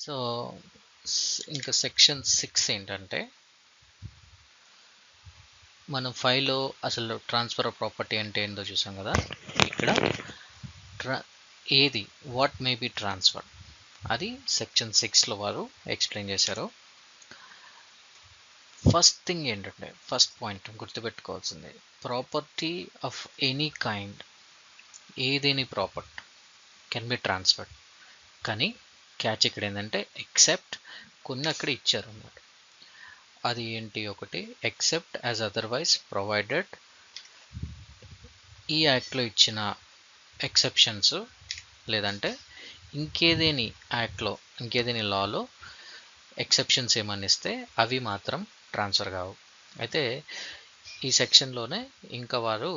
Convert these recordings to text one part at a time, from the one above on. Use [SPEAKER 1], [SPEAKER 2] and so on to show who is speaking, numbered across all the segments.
[SPEAKER 1] So ఇంకా section 6 ఏంటంటే మనం ఫైల్లో అసలు ట్రాన్స్ఫర్ ఆఫ్ ప్రాపర్టీ అంటే ఏందో చూసాం కదా. ఇక్కడ ఏది వాట్ మే బి ట్రాన్స్ఫర్ అది సెక్షన్ 6లో వారు ఎక్స్ప్లెయిన్ చేశారు. ఫస్ట్ థింగ్ ఏంటంటే ఫస్ట్ పాయింట్ గుర్తుపెట్టుకోవాల్సింది, ప్రాపర్టీ ఆఫ్ ఎనీ కైండ్, ఏదేని ప్రాపర్టీ కెన్ బి ట్రాన్స్ఫర్డ్. కానీ క్యాచ్ ఇక్కడ ఏంటంటే ఎక్సెప్ట్ కొన్ని అక్కడ ఇచ్చారు అన్నమాట. అది ఏంటి? ఒకటి, ఎక్సెప్ట్ యాజ్ అదర్వైజ్ ప్రొవైడెడ్. ఈ యాక్ట్లో ఇచ్చిన ఎక్సెప్షన్స్ లేదంటే ఇంకేదేని యాక్ట్లో ఇంకేదేని లాలో ఎక్సెప్షన్స్ ఏమని ఇస్తే అవి మాత్రం ట్రాన్స్ఫర్ కావు. అయితే ఈ సెక్షన్లోనే ఇంకా వారు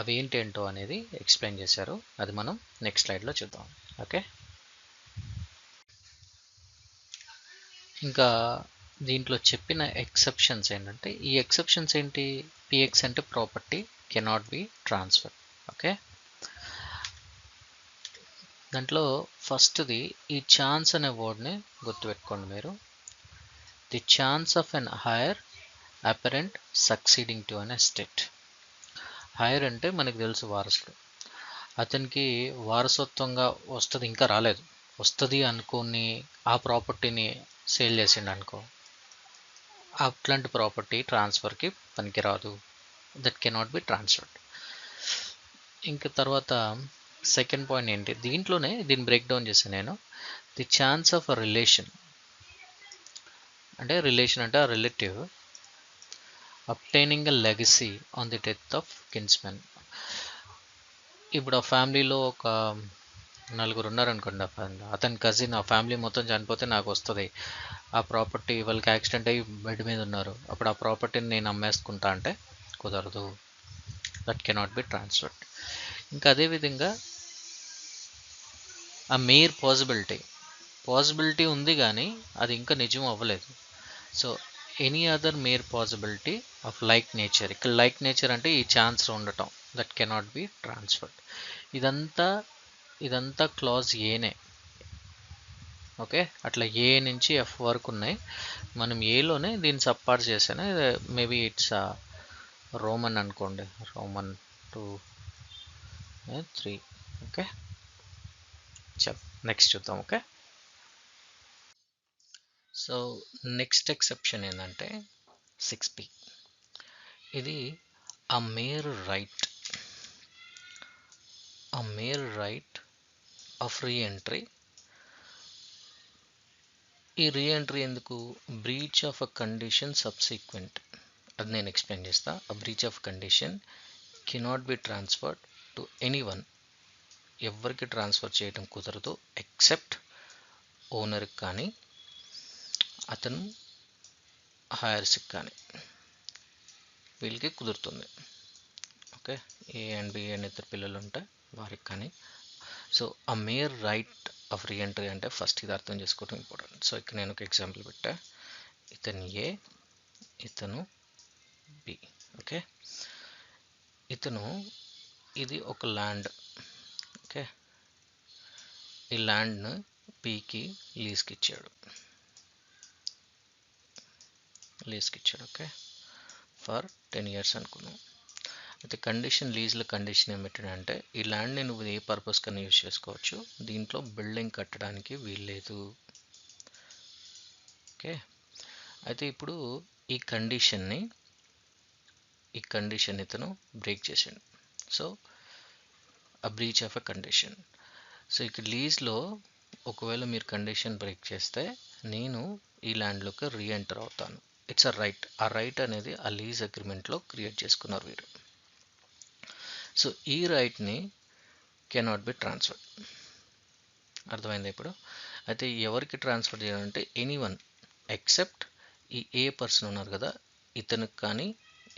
[SPEAKER 1] అవి ఏంటేంటో అనేది ఎక్స్ప్లెయిన్ చేశారు. అది మనం నెక్స్ట్ స్లైడ్లో చూద్దాం. ఓకే, ఇంకా దీంట్లో చెప్పిన ఎక్సెప్షన్స్ ఏంటంటే, ఈ ఎక్సెప్షన్స్ ఏంటి? పిఎక్స్ అంటే property cannot be transfer. Okay, దాంట్లో ఫస్ట్ది ఈ ఛాన్స్ అనే వర్డ్ని గుర్తుపెట్టుకోండి మీరు. The chance of an heir apparent succeeding to an estate. Heir అంటే మనకు తెలుసు వారసుడు, అతనికి వారసత్వంగా వస్తుంది, ఇంకా రాలేదు, వస్తుంది అనుకోని ఆ ప్రాపర్టీని సేల్ చేసిండు అనుకో, అట్లాంటి ప్రాపర్టీ ట్రాన్స్ఫర్కి పనికిరాదు. That cannot be transferred. ఇంకా తర్వాత సెకండ్ పాయింట్ ఏంటి, దీంట్లోనే దీన్ని బ్రేక్ డౌన్ చేశాను నేను. The chance of a relation అంటే రిలేషన్ అంటే ఆ relative obtaining a legacy on the death of kinsmen. ఇప్పుడు ఆ ఫ్యామిలీలో ఒక నలుగురు ఉన్నారనుకోండి, అతని కజిన్ ఆ ఫ్యామిలీ మొత్తం చనిపోతే నాకు వస్తుంది ఆ ప్రాపర్టీ. వాళ్ళకి యాక్సిడెంట్ అయ్యి బెడ్ మీద ఉన్నారు, అప్పుడు ఆ ప్రాపర్టీని నేను అమ్మేసుకుంటా అంటే కుదరదు. That cannot be transferred. ఇంకా అదేవిధంగా ఆ మేర్ పాసిబిలిటీ ఉంది కానీ అది ఇంకా నిజం అవ్వలేదు. So any other mere possibility of like nature, ఇక్కడ లైక్ నేచర్ అంటే ఈ ఛాన్స్ ఉండటం, దట్ కెనాట్ బి ట్రాన్స్ఫర్డ్. ఇదంతా క్లాజ్ ఏనే. ఓకే, అట్లా ఏ నుంచి ఎఫ్ వరకు ఉన్నాయి. మనం ఏలోనే దీన్ని సబ్పార్ట్ చేసాను. మేబీ ఇట్స్ రోమన్ అనుకోండి, రోమన్ 2 3. ఓకే, చల్ నెక్స్ట్ చూద్దాం. ఓకే, సో నెక్స్ట్ ఎక్సెప్షన్ ఏంటంటే 6P. ఇది a mere right of re-entry. ఈ రీఎంట్రీ ఎందుకు? Breach of a condition subsequent. అది నేను ఎక్స్ప్లెయిన్ చేస్తా. A breach of condition cannot be transferred to anyone. ఎవరికి ట్రాన్స్ఫర్ చేయడం కుదరదు ఎక్సెప్ట్ ఓనర్కి కానీ అతను హైయర్స్కి కానీ, వీళ్ళకి కుదురుతుంది. ఓకే, ఏ అండ్ బి అని ఇద్దరు పిల్లలు ఉంటే వారికి కానీ. సో ఆ మేర్ రైట్ ఆఫ్ రీఎంట్రీ అంటే ఫస్ట్ ఇది అర్థం చేసుకోవడం ఇంపార్టెంట్. సో ఇక్కడ నేను ఒక ఎగ్జాంపుల్ పెట్టా, ఇతను ఏ, ఇతను బి. ఓకే, ఇతను ఇది ఒక ల్యాండ్. ఓకే, ఈ ల్యాండ్ను బికి లీజ్కి ఇచ్చాడు. ఓకే, ఫర్ 10 years అనుకున్నాం. అయితే కండిషన్, లీజ్లో కండిషన్ ఏమిటంటే ఈ ల్యాండ్ని నువ్వు ఏ పర్పస్ కన్నా యూజ్ చేసుకోవచ్చు, దీంట్లో బిల్డింగ్ కట్టడానికి వీల్లేదు. ఓకే, అయితే ఇప్పుడు ఈ కండిషన్ ఇతను బ్రేక్ చేసాడు. సో ఆ breach of a condition. So ఇక్కడ లీజ్లో ఒకవేళ మీరు కండిషన్ బ్రేక్ చేస్తే నేను ఈ ల్యాండ్లోకి రీఎంటర్ అవుతాను. It's a right. ఆ రైట్ అనేది ఆ లీజ్ అగ్రిమెంట్లో క్రియేట్ చేసుకున్నారు వీరు. సో ఈ రైట్ని కెనాట్ బి ట్రాన్స్ఫర్డ్. అర్థమైంది ఇప్పుడు? అయితే ఎవరికి ట్రాన్స్ఫర్ చేయాలంటే ఎనీవన్ ఎక్సెప్ట్ ఈ ఏ పర్సన్ ఉన్నారు కదా, ఇతనికి కానీ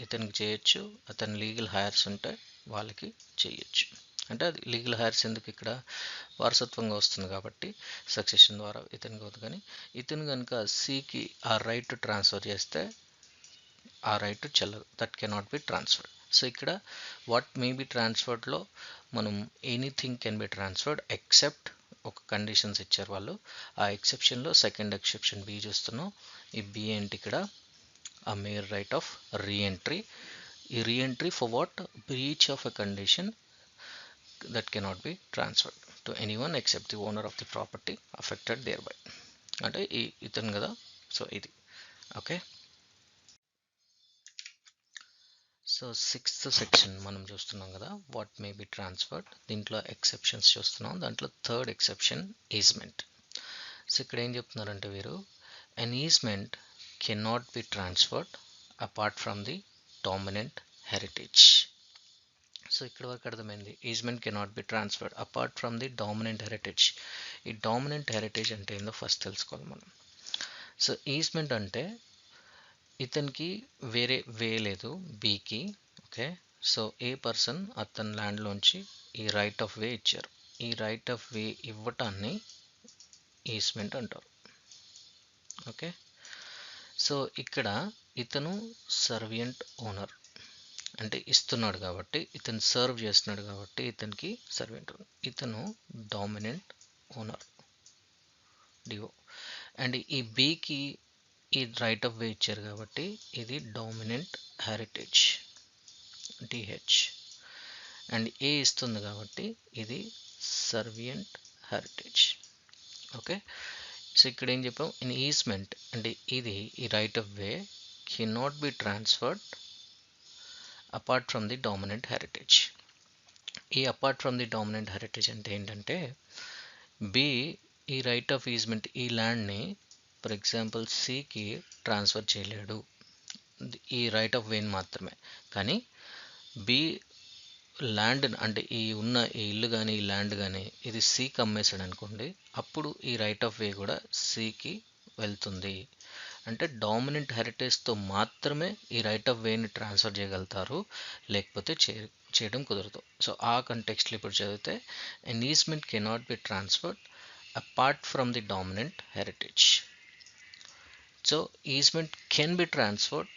[SPEAKER 1] ఇతనికి చేయొచ్చు, అతని లీగల్ హైర్స్ ఉంటే వాళ్ళకి చేయొచ్చు. అంటే అది లీగల్ హైర్స్ ఎందుకు, ఇక్కడ వారసత్వంగా వస్తుంది కాబట్టి సక్సెషన్ ద్వారా ఇతనికి అవుతుంది. కానీ ఇతను కనుక సికి ఆ రైట్ ట్రాన్స్ఫర్ చేస్తే ఆ రైట్ చెల్లదు. That cannot be transferred. So ఇక్కడ వాట్ మే బి ట్రాన్స్ఫర్డ్లో మనం anything can be transferred except ఒక కండిషన్స్ ఇచ్చారు వాళ్ళు. ఆ ఎక్సెప్షన్లో సెకండ్ ఎక్సెప్షన్ బి చూస్తున్నాం. ఈ బి ఏంటి ఇక్కడ, a mere right of re-entry. A re-entry for what? Breach of a condition that cannot be transferred to anyone except the owner of the property affected thereby. అంటే ఇతను కదా, so ఇది okay. So sixth section మనం చూస్తున్నాం కదా, what may be transferred. దీంట్లో exceptions చూస్తున్నాం. దాంట్లో థర్డ్ ఎక్సెప్షన్ ఈజ్మెంట్. సో ఇక్కడ ఏం చెప్తున్నారంటే వీరు, an easement cannot be transferred apart from the dominant heritage. So ఇక్కడ వరకు అర్థమైంది, easement cannot be transferred apart from the dominant heritage. ఈ డామినెంట్ హెరిటేజ్ అంటే ఏందో ఫస్ట్ తెలుసుకోవాలి మనం. సో ఈజ్మెంట్ అంటే ఇతనికి వేరే వే లేదు బీకి, ఓకే. సో ఏ పర్సన్ అతని ల్యాండ్లోంచి ఈ రైట్ ఆఫ్ వే ఇచ్చారు. ఈ రైట్ ఆఫ్ వే ఇవ్వటాన్ని ఈజ్మెంట్ అంటారు, ఓకే. సో ఇక్కడ ఇతను సర్వియంట్ ఓనర్, అంటే ఇస్తున్నాడు కాబట్టి, ఇతను సర్వ్ చేస్తున్నాడు కాబట్టి ఇతనికి సర్వెంట్. ఇతను డామినెంట్ ఓనర్ డిఓ, అండ్ ఈ బికి ఈ రైట్ ఆఫ్ వే ఇచ్చారు కాబట్టి ఇది డామినెంట్ హెరిటేజ్ డిహెచ్, అండ్ ఏ ఇస్తుంది కాబట్టి ఇది సర్వియంట్ హెరిటేజ్, ఓకే. సో ఇక్కడ ఏం చెప్పాం, ఇన్ ఈస్మెంట్ అంటే ఇది ఈ right of way cannot be transferred apart from the dominant heritage. ఈ apart from the dominant heritage అంటే ఏంటంటే, బి ఈ రైట్ ఆఫ్ ఈజ్మెంట్ ఈ ల్యాండ్ని ఫర్ ఎగ్జాంపుల్ సికి ట్రాన్స్ఫర్ చేయలేడు, ఈ రైట్ ఆఫ్ వేని మాత్రమే. కానీ బి ల్యాండ్ అంటే ఈ ఉన్న ఈ ఇల్లు కానీ ఈ ల్యాండ్ కానీ ఇది సికి అమ్మేశాడు అనుకోండి, అప్పుడు ఈ రైట్ ఆఫ్ వే కూడా సికి వెళ్తుంది. అంటే డామినెంట్ హెరిటేజ్తో మాత్రమే ఈ రైట్ ఆఫ్ వేని ట్రాన్స్ఫర్ చేయగలుగుతారు, లేకపోతే చేయడం కుదరదు. సో ఆ కంటెక్స్ట్లో ఇప్పుడు చదివితే, an easement cannot be transferred apart from the dominant heritage. So easement can be transferred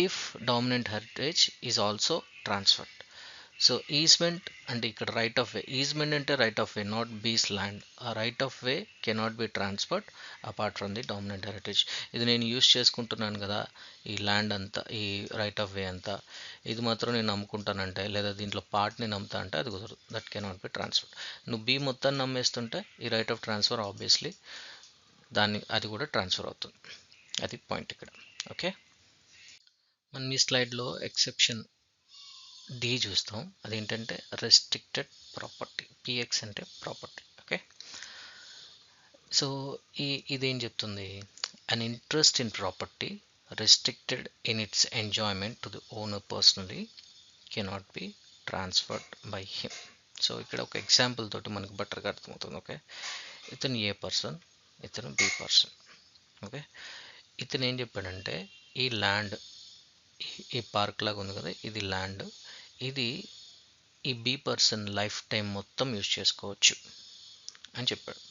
[SPEAKER 1] if dominant heritage is also transferred. So easement అంటే ఇక్కడ రైట్ ఆఫ్ వే, ఈజ్మెంట్ అంటే రైట్ ఆఫ్ వే, నాట్ బీస్ land. ఆ right of way cannot be transferred apart from the dominant heritage. ఇది నేను use చేసుకుంటున్నాను కదా ఈ ల్యాండ్ అంతా, ఈ రైట్ ఆఫ్ వే అంతా, ఇది మాత్రం నేను నమ్ముకుంటానంటే, లేదా దీంట్లో పార్ట్ నేను నమ్ముతా అంటే అది కుదరదు, దట్ కెనాట్ బి ట్రాన్స్ఫర్డ్. నువ్వు బీ మొత్తాన్ని నమ్మేస్తుంటే ఈ రైట్ ఆఫ్ ట్రాన్స్ఫర్ ఆబ్వియస్లీ అది కూడా ట్రాన్స్ఫర్ అవుతుంది. అది పాయింట్ ఇక్కడ, ఓకే. మనం ఈ స్లైడ్లో ఎక్సెప్షన్ డి చూస్తాం. అదేంటంటే రెస్ట్రిక్టెడ్ ప్రాపర్టీ, పిఎక్స్ అంటే ప్రాపర్టీ, ఓకే. సో ఇదేం చెప్తుంది, an interest in property restricted in it's enjoyment to the owner personally cannot be transferred by him. So ఇక్కడ ఒక ఎగ్జాంపుల్ తోటి మనకు బెటర్గా అర్థమవుతుంది, ఓకే. ఇతను ఏ పర్సన్, ఇతను బి పర్సన్, ఓకే. ఇతను ఏం చెప్పాడంటే, ఈ ల్యాండ్ ఈ పార్క్ లాగా ఉంది కదా, ఇది ల్యాండ్, ఇది ఈ బి పర్సన్ లైఫ్ టైం మొత్తం యూజ్ చేసుకోవచ్చు అని చెప్పాడు.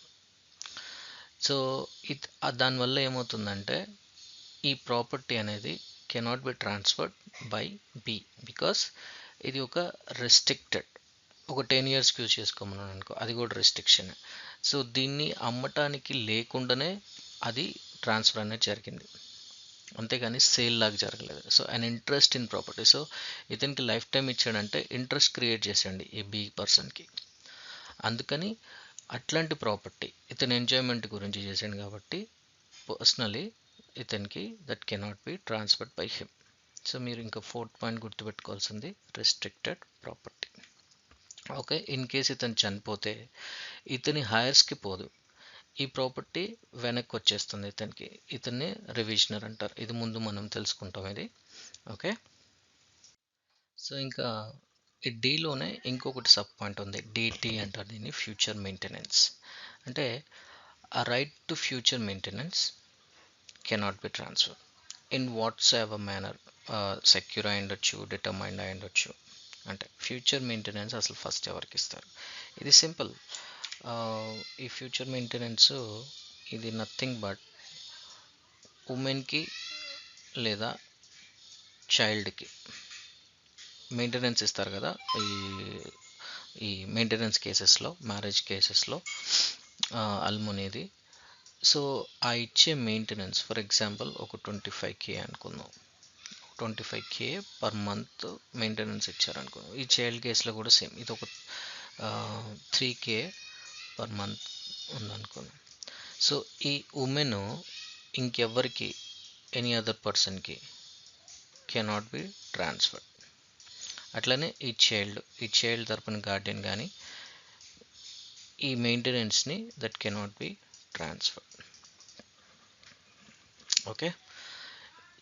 [SPEAKER 1] సో దానివల్ల ఏమవుతుందంటే, ఈ ప్రాపర్టీ అనేది cannot be transferred by be because ఇది ఒక రెస్ట్రిక్టెడ్, ఒక 10 yearsకి యూజ్ చేసుకోమన్నాను అనుకో, అది కూడా రెస్ట్రిక్షన్. సో దీన్ని అమ్మటానికి లేకుండానే అది ట్రాన్స్ఫర్ అనేది జరిగింది, అంతేగాని సేల్ లాగా జరగలేదు. So an interest in property, so ఇతనికి లైఫ్ టైం ఇచ్చాడంటే ఇంట్రెస్ట్ క్రియేట్ చేసాడు ఈ బి పర్సన్కి, అందుకని అట్లాంటి ప్రాపర్టీ ఇతని ఎంజాయ్మెంట్ గురించి చేశాడు కాబట్టి పర్సనలీ ఇతనికి that cannot be transferred by him. So మీరు ఇంకా 4th పాయింట్ గుర్తుపెట్టుకోవాల్సింది restricted property, okay. In case ఇతను చనిపోతే ఇతని హైయర్స్కి పోదు, ఈ ప్రాపర్టీ వెనక్కి వచ్చేస్తుంది ఇతనికి, ఇతన్ని రివిజనర్ అంటారు. ఇది ముందు మనం తెలుసుకుంటాం ఇది, ఓకే. సో ఇంకా ఈ డీలోనే ఇంకొకటి సబ్ పాయింట్ ఉంది, డిటి అంటారు దీన్ని, ఫ్యూచర్ మెయింటెనెన్స్. అంటే ఆ right to future maintenance cannot be transfer in whatsoever manner, secure అయి ఉండొచ్చు, డిటర్మైండ్ అయి ఉండొచ్చు. అంటే ఫ్యూచర్ మెయింటెనెన్స్ అసలు ఫస్ట్ ఎవరికి ఇస్తారు, ఇది సింపుల్. ఈ ఫ్యూచర్ మెయింటెనెన్స్ ఇది నథింగ్ బట్ ఉమెన్కి లేదా చైల్డ్కి మెయింటెనెన్స్ ఇస్తారు కదా, ఈ ఈ మెయింటెనెన్స్ కేసెస్లో, మ్యారేజ్ కేసెస్లో అల్మునేది. సో ఆ ఇచ్చే మెయింటెనెన్స్ ఫర్ ఎగ్జాంపుల్ ఒక 25K అనుకుందాం. 25K per month maintenance ఇచ్చారనుకో. ఈ చైల్డ్ కేసులో కూడా సేమ్, ఇది ఒక 3K పర్ మంత్ ఉందనుకుందాం. సో ఈ ఉమెన్ ఇంకెవ్వరికి, ఎనీ అదర్ పర్సన్కి కెనాట్ బి ట్రాన్స్ఫర్. అట్లనే ఈ చైల్డ్ తరపున గార్డియన్ కానీ ఈ మెయింటెనెన్స్ని that cannot be transfer. Okay.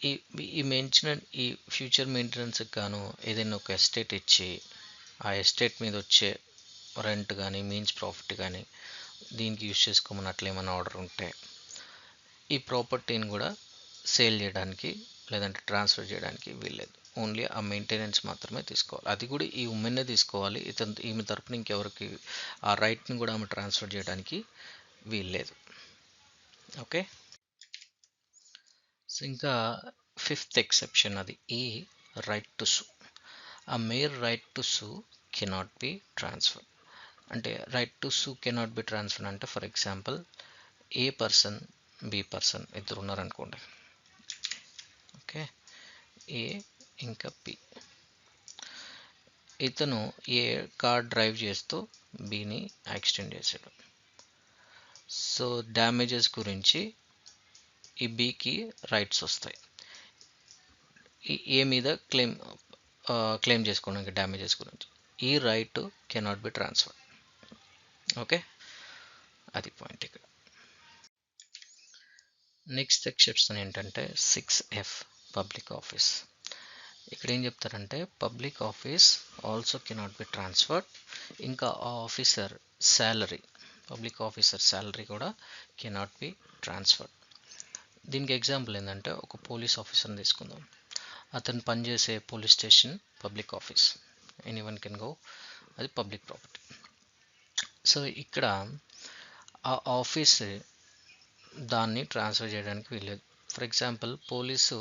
[SPEAKER 1] ఈ ఈ మెయింటెనెన్స్, ఈ ఫ్యూచర్ మెయింటెనెన్స్కి గాను ఏదైనా ఒక ఎస్టేట్ ఇచ్చి ఆ ఎస్టేట్ మీద వచ్చే రెంట్ కానీ మీన్స్ ప్రాఫిట్ కానీ దీనికి యూజ్ చేసుకోమని అట్లా ఏమైనా ఆర్డర్ ఉంటే ఈ ప్రాపర్టీని కూడా సేల్ చేయడానికి లేదంటే ట్రాన్స్ఫర్ చేయడానికి వీల్లేదు. ఓన్లీ ఆ మెయింటెనెన్స్ మాత్రమే తీసుకోవాలి. అది కూడా ఈ ఉమెన్నే తీసుకోవాలి. ఈమె తరపున ఇంకెవరికి ఆ రైట్ని కూడా ఆమె ట్రాన్స్ఫర్ చేయడానికి వీల్లేదు. ఓకే. సో ఇంకా 5th ఎక్సెప్షన్, అది ఈ రైట్ టు సూ. ఆ mere right to sue cannot be transfer. అంటే right to sue cannot be transfer అంటే for example A person, B person ఇద్దరు ఉన్నారనుకోండి. ఓకే. ఏ ఇంకా బి. ఇతను ఏ కార్ డ్రైవ్ చేస్తూ బిని యాక్సిడెంట్ చేశాడు. సో డ్యామేజెస్ గురించి ఈ బికి రైట్స్ వస్తాయి. ఈ ఏ మీద క్లెయిమ్ చేసుకోవడానికి డ్యామేజెస్ గురించి. ఈ right cannot be transfer. Okay, అది పాయింట్ ఇక్కడ. నెక్స్ట్ ఎక్సెప్షన్ ఏంటంటే 6F పబ్లిక్ ఆఫీస్. ఇక్కడ ఏం చెప్తారంటే public office also cannot be transferred. ఇంకా ఆ officer salary, public officer salary కూడా కెనాట్ బి ట్రాన్స్ఫర్డ్. దీనికి ఎగ్జాంపుల్ ఏంటంటే ఒక పోలీస్ ఆఫీసర్ని తీసుకుందాం. అతను పనిచేసే police station public office, anyone can go, అది పబ్లిక్ ప్రాపర్టీ. సో ఇక్కడ ఆ ఆఫీస్ దాన్ని ట్రాన్స్ఫర్ చేయడానికి వీల్లేదు. ఫర్ ఎగ్జాంపుల్ పోలీసు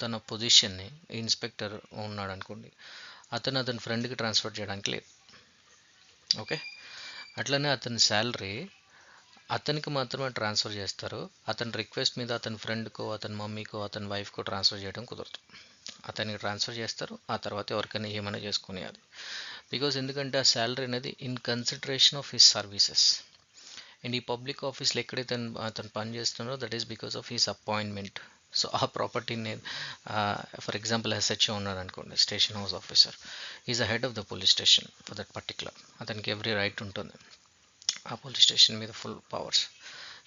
[SPEAKER 1] తన పొజిషన్ని, ఇన్స్పెక్టర్ ఉన్నాడు అనుకోండి, అతని ఫ్రెండ్కి ట్రాన్స్ఫర్ చేయడానికి లేదు. ఓకే. అట్లనే అతని శాలరీ అతనికి మాత్రమే ట్రాన్స్ఫర్ చేస్తారు. అతని రిక్వెస్ట్ మీద అతని ఫ్రెండ్కో, అతని మమ్మీకో, అతని వైఫ్కో ట్రాన్స్ఫర్ చేయడం కుదరదు. అతనికి ట్రాన్స్ఫర్ చేస్తారు, ఆ తర్వాత ఎవరికైనా ఏమైనా చేసుకునేది. బికాజ్ ఎందుకంటే ఆ శాలరీ అనేది in consideration of his services. And ఈ పబ్లిక్ ఆఫీస్లో ఎక్కడైతే అతను పని చేస్తున్నారో that is because of his appointment. So ఆ ప్రాపర్టీని ఫర్ ఎగ్జాంపుల్ ఎస్హెచ్ఓ ఉన్నాడు అనుకోండి, station house officer, is the head of the police station for that particular. అతనికి ఎవ్రీ రైట్ ఉంటుంది ఆ పోలీస్ స్టేషన్ మీద, ఫుల్ పవర్స్.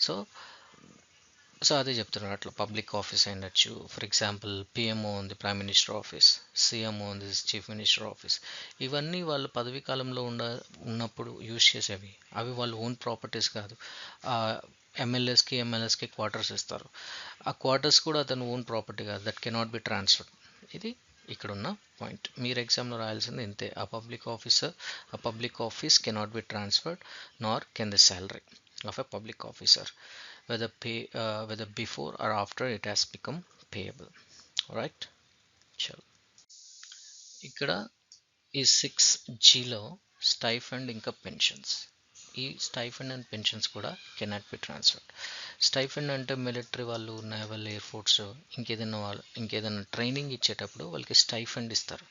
[SPEAKER 1] సో సో అదే చెప్తున్నారు, అట్లా పబ్లిక్ ఆఫీస్ అయినచ్చు. ఫర్ ఎగ్జాంపుల్ పిఎంఓ ఉంది, ప్రైమ్ మినిస్టర్ ఆఫీస్, సిఎంఓ ఉంది, చీఫ్ మినిస్టర్ ఆఫీస్. ఇవన్నీ వాళ్ళు పదవీ కాలంలో ఉన్నప్పుడు యూజ్ చేసేవి. అవి వాళ్ళ ఓన్ ప్రాపర్టీస్ కాదు. ఎమ్మెల్యేస్కి క్వార్టర్స్ ఇస్తారు. ఆ క్వార్టర్స్ కూడా అతను ఓన్ ప్రాపర్టీ కాదు, దట్ కెనాట్ బి ట్రాన్స్ఫర్డ్. ఇది ఇక్కడున్న పాయింట్. మీరు ఎగ్జామ్లో రాయాల్సింది ఇంతే. ఆ public office cannot be transferred nor can the salary of a public officer whether before or after it has become payable. Right. చలో, ఇక్కడ ఈ 6Gలో స్టైఫండ్ ఇంకా పెన్షన్స్. ఈ స్టైఫండ్ అండ్ పెన్షన్స్ కూడా కెనాట్ బి ట్రాన్స్ఫర్డ్. స్టైఫండ్ అంటే military వాళ్ళు, naval, air force ఇంకేదైనా ట్రైనింగ్ ఇచ్చేటప్పుడు వాళ్ళకి స్టైఫండ్ ఇస్తారు.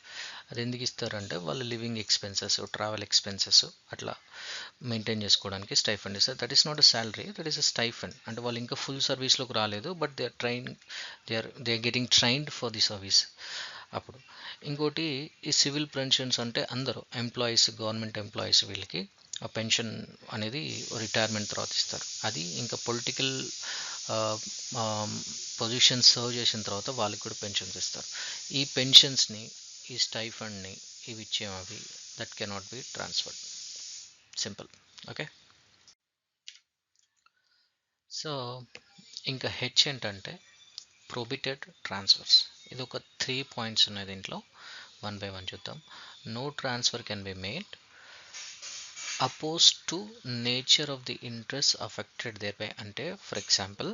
[SPEAKER 1] అది ఎందుకు ఇస్తారంటే వాళ్ళు లివింగ్ ఎక్స్పెన్సెస్, ట్రావెల్ ఎక్స్పెన్సెస్ అట్లా మెయింటైన్ చేసుకోవడానికి స్టైఫండ్ ఇస్తారు. That is not a salary, that is a stipend. అంటే వాళ్ళు ఇంకా ఫుల్ సర్వీస్లోకి రాలేదు, but they are getting trained for the service. అప్పుడు ఇంకోటి ఈ సివిల్ పెన్షన్స్ అంటే అందరూ ఎంప్లాయీస్, గవర్నమెంట్ ఎంప్లాయీస్, వీళ్ళకి ఆ పెన్షన్ అనేది రిటైర్మెంట్ తర్వాత ఇస్తారు. అది ఇంకా పొలిటికల్ పొజిషన్ సర్వ్ చేసిన తర్వాత వాళ్ళకి కూడా పెన్షన్స్ ఇస్తారు. ఈ పెన్షన్స్ని, ఈ స్టైఫండ్ని, ఇవి ఇచ్చేవి that cannot be transferred. Simple. Okay. So ఇంకా హెచ్ ఏంటంటే ప్రొహిబిటెడ్ ట్రాన్స్ఫర్స్. ఇది ఒక 3 పాయింట్స్ ఉన్నాయి దీంట్లో. 1 by 1 చూద్దాం. No transfer can be made oppose to nature of the interest affected thereby. అంటే ఫర్ ఎగ్జాంపుల్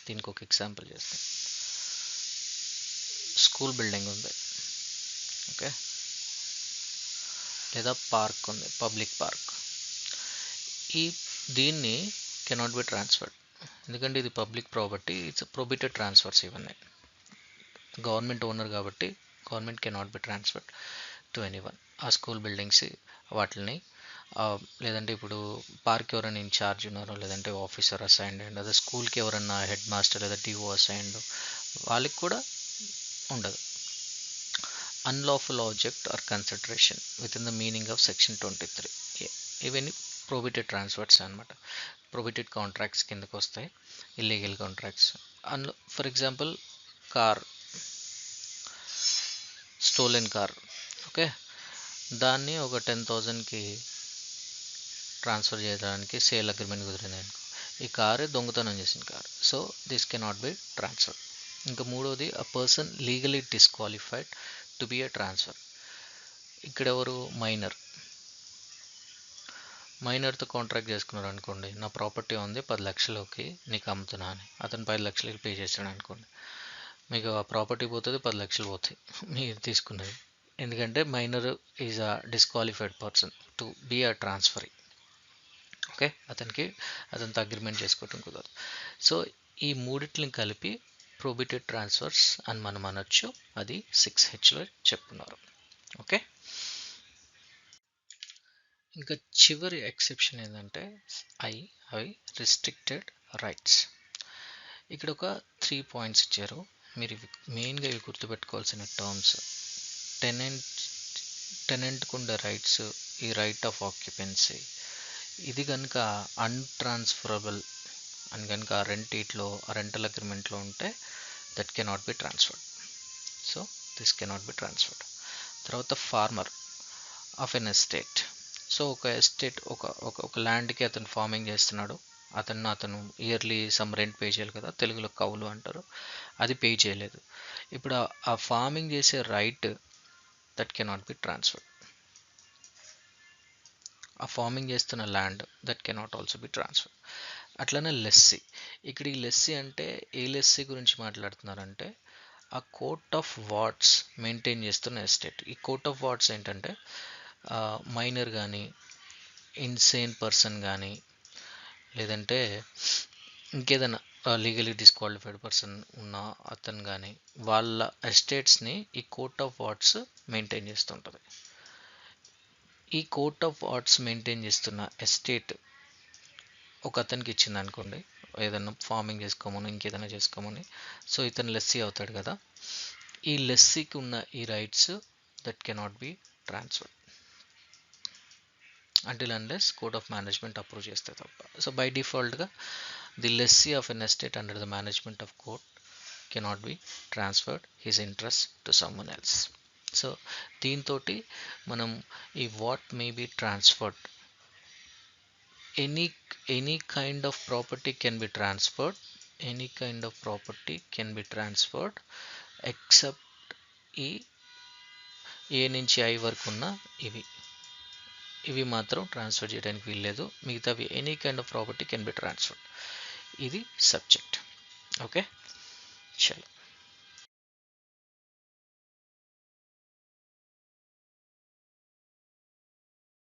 [SPEAKER 1] దీనికి ఒక ఎగ్జాంపుల్ చేస్తాం. స్కూల్ బిల్డింగ్ ఉంది. ఓకే. లేదా పార్క్ ఉంది, పబ్లిక్ పార్క్. ఈ దీన్ని కెనాట్ బి ట్రాన్స్ఫర్డ్, ఎందుకంటే ఇది public property, it's prohibited transfers. ఇవన్నీ గవర్నమెంట్ ఓనర్ కాబట్టి government cannot be transferred to anyone. ఆ స్కూల్ బిల్డింగ్స్ వాటిని లేదంటే ఇప్పుడు పార్క్ ఎవరైనా ఇన్ఛార్జ్ ఉన్నారో, లేదంటే ఆఫీసర్ అసైన్డ్ అండ్ అదే స్కూల్కి ఎవరైనా హెడ్ మాస్టర్ లేదా టీఓ అసైన్డ్, వాళ్ళకి కూడా ఉండదు. Unlawful object or consideration within the meaning of section 23. ఇవన్నీ ప్రొహిబిటెడ్ ట్రాన్స్ఫర్స్ అనమాట. ప్రొహిబిటెడ్ కాంట్రాక్ట్స్ కిందకు వస్తాయి, ఇల్లీగల్ కాంట్రాక్ట్స్. అందులో for example car, stolen car, okay, దాన్ని ఒక 10,000కి ట్రాన్స్ఫర్ చేయడానికి సేల్ అగ్రిమెంట్ కుదిరింది అనుకో, ఈ కారు దొంగతనం చేసిన car. So this cannot be transfer. ఇంకా మూడోది, a person legally disqualified to be a transfer. ఇక్కడ ఎవరు? మైనర్తో కాంట్రాక్ట్ చేసుకున్నారు అనుకోండి, నా ప్రాపర్టీ ఉంది 10 లక్షలకి నీకు అమ్ముతున్నా అని, అతను 10 లక్షలకి పే చేస్తాడు అనుకోండి, మీకు ఆ ప్రాపర్టీ పోతుంది, 10 లక్షలు పోతాయి మీరు తీసుకున్నది. ఎందుకంటే minor is a disqualified person to be a transferee. Okay, అతనితో అగ్రిమెంట్ చేసుకోవటం కుదరదు. సో ఈ మూడిట్ని కలిపి ప్రొహిబిటెడ్ ట్రాన్స్ఫర్స్ అని మనం అనొచ్చు. అది 6Hలో చెప్పున్నారు. ఓకే, ఇంకా చివరి ఎక్సెప్షన్ ఏంటంటే అవి రిస్ట్రిక్టెడ్ రైట్స్. ఇక్కడ ఒక 3 పాయింట్స్ ఇచ్చారు, మీరు మెయిన్గా ఇవి గుర్తుపెట్టుకోవాల్సిన టర్మ్స్. టెనెంట్కు ఉండే రైట్స్, ఈ రైట్ ఆఫ్ ఆక్యుపెన్సీ, ఇది కనుక అన్ట్రాన్స్ఫరబుల్ అని కనుక రెంటల్ అగ్రిమెంట్లో ఉంటే that cannot be transferred. So this cannot be transferred. తర్వాత former of an estate. So ఒక ఎస్టేట్, ఒక ల్యాండ్కి అతను ఫార్మింగ్ చేస్తున్నాడు, అతను ఇయర్లీ సమ్ రెంట్ పే చేయాలి కదా, తెలుగులో కౌలు అంటారు, అది పే చేయలేదు. ఇప్పుడు ఆ ఫార్మింగ్ చేసే right that cannot be transferred. ఆ ఫార్మింగ్ చేస్తున్న land that cannot also be transferred. అట్లనే లెస్సీ. ఇక్కడ ఈ లెస్సీ అంటే ఏ లెస్సీ గురించి మాట్లాడుతున్నారంటే, ఆ కోర్ట్ ఆఫ్ వార్డ్స్ మెయింటైన్ చేస్తున్న ఎస్టేట్. ఈ కోర్ట్ ఆఫ్ వార్డ్స్ ఏంటంటే మైనర్ కానీ, ఇన్సేన్ పర్సన్ కానీ, లేదంటే ఇంకేదైనా లీగలీ డిస్క్వాలిఫైడ్ పర్సన్ ఉన్న అతను కానీ, వాళ్ళ ఎస్టేట్స్ని ఈ కోర్ట్ ఆఫ్ వార్డ్స్ మెయింటైన్ చేస్తుంటుంది. ఈ కోర్ట్ ఆఫ్ వార్డ్స్ మెయింటైన్ చేస్తున్న ఎస్టేట్ ఒక అతనికి ఇచ్చింది అనుకోండి, ఏదైనా ఫార్మింగ్ చేసుకోమని, ఇంకేదైనా చేసుకోమని, సో ఇతను లెస్సీ అవుతాడు కదా, ఈ లెస్సీకి ఉన్న ఈ rights that cannot be transferred until unless court of management approve చేస్తే తప్ప. సో బై డిఫాల్ట్గా the lessee of an estate under the management of court cannot be transferred his interest to someone else. So దీంతో మనం ఈ what may be transferred, any kind of property can be transferred, any kind of property can be transferred except ఈ A నుంచి I వరకు ఉన్న ఇవి మాత్రం transfer చేయడానికి వీల్లేదు, మిగతావి any kind of property can be transferred. ఇది సబ్జెక్ట్. ఓకే, చలో.